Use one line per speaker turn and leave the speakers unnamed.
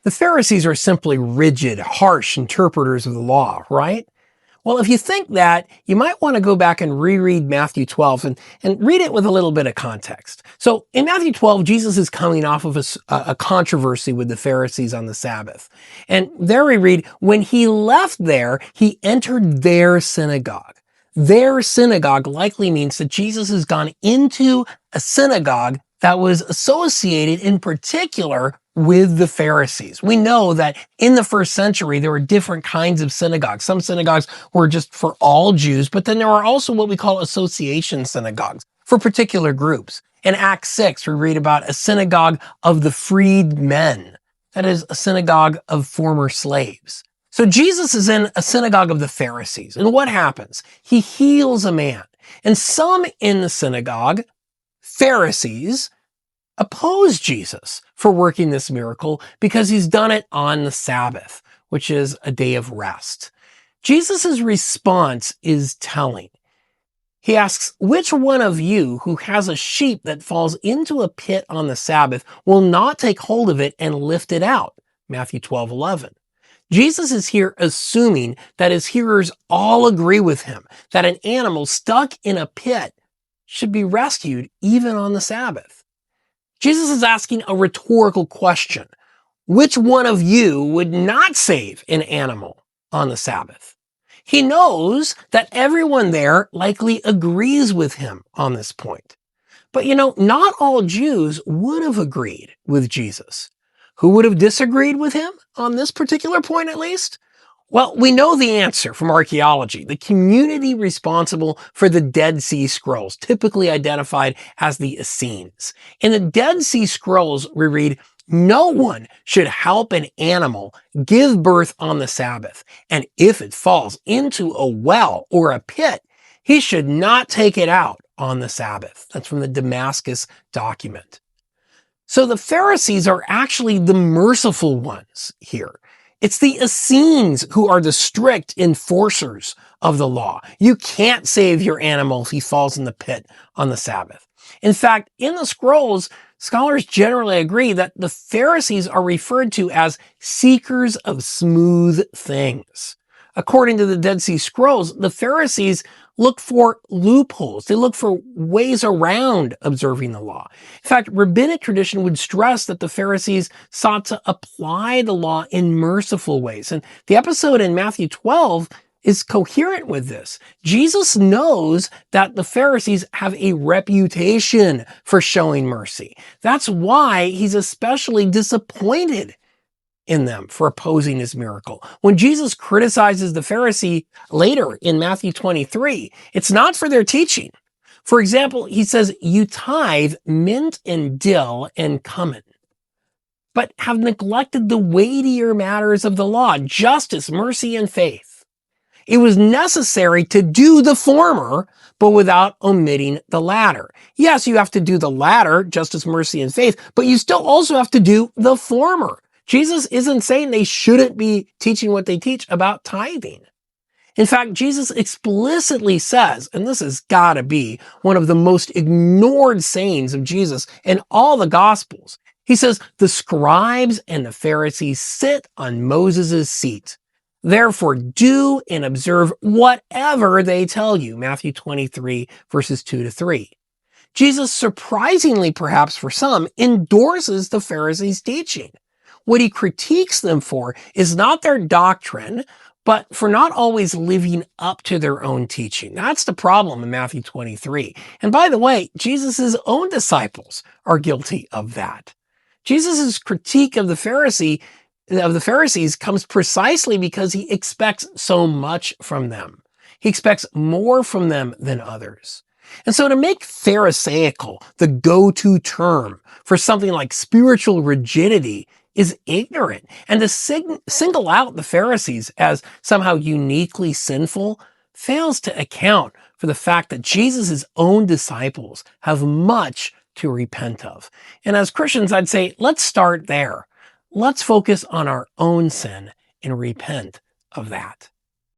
The Pharisees are simply rigid, harsh interpreters of the law, right? Well, if you think that, you might want to go back and reread Matthew 12 and read it with a little bit of context. So in Matthew 12, Jesus is coming off of a controversy with the Pharisees on the Sabbath. And there we read, when he left there, he entered their synagogue. Their synagogue likely means that Jesus has gone into a synagogue that was associated in particular with the Pharisees. We know that in the first century, there were different kinds of synagogues. Some synagogues were just for all Jews, but then there are also what we call association synagogues for particular groups. In Acts 6, we read about a synagogue of the freedmen. That is a synagogue of former slaves. So Jesus is in a synagogue of the Pharisees. And what happens? He heals a man. And some in the synagogue, Pharisees, oppose Jesus for working this miracle because he's done it on the Sabbath, which is a day of rest. Jesus' response is telling. He asks, which one of you who has a sheep that falls into a pit on the Sabbath will not take hold of it and lift it out? Matthew 12:11. Jesus is here assuming that his hearers all agree with him that an animal stuck in a pit should be rescued even on the Sabbath. Jesus is asking a rhetorical question. Which one of you would not save an animal on the Sabbath? He knows that everyone there likely agrees with him on this point. But not all Jews would have agreed with Jesus. Who would have disagreed with him on this particular point at least? Well, we know the answer from archaeology. The community responsible for the Dead Sea Scrolls, typically identified as the Essenes. In the Dead Sea Scrolls, we read, no one should help an animal give birth on the Sabbath, and if it falls into a well or a pit, he should not take it out on the Sabbath. That's from the Damascus document. So the Pharisees are actually the merciful ones here. It's the Essenes who are the strict enforcers of the law. You can't save your animal if he falls in the pit on the Sabbath. In fact, in the scrolls, scholars generally agree that the Pharisees are referred to as seekers of smooth things. According to the Dead Sea Scrolls, the Pharisees look for loopholes. They look for ways around observing the law. In fact, rabbinic tradition would stress that the Pharisees sought to apply the law in merciful ways. And the episode in Matthew 12 is coherent with this. Jesus knows that the Pharisees have a reputation for showing mercy. That's why he's especially disappointed in them for opposing his miracle. When Jesus criticizes the Pharisee later in Matthew 23, it's not for their teaching. For example, he says, you tithe mint and dill and cumin, but have neglected the weightier matters of the law, justice, mercy, and faith. It was necessary to do the former, but without omitting the latter. Yes, you have to do the latter, justice, mercy, and faith, but you still also have to do the former. Jesus isn't saying they shouldn't be teaching what they teach about tithing. In fact, Jesus explicitly says, and this has got to be one of the most ignored sayings of Jesus in all the Gospels. He says, the scribes and the Pharisees sit on Moses' seat. Therefore, do and observe whatever they tell you. Matthew 23, verses 2-3. Jesus, surprisingly perhaps for some, endorses the Pharisees' teaching. What he critiques them for is not their doctrine, but for not always living up to their own teaching. That's the problem in Matthew 23. And by the way, Jesus' own disciples are guilty of that. Jesus' critique of the Pharisees comes precisely because he expects so much from them. He expects more from them than others. And so to make Pharisaical the go-to term for something like spiritual rigidity is ignorant. And to single out the Pharisees as somehow uniquely sinful fails to account for the fact that Jesus' own disciples have much to repent of. And as Christians, I'd say, let's start there. Let's focus on our own sin and repent of that.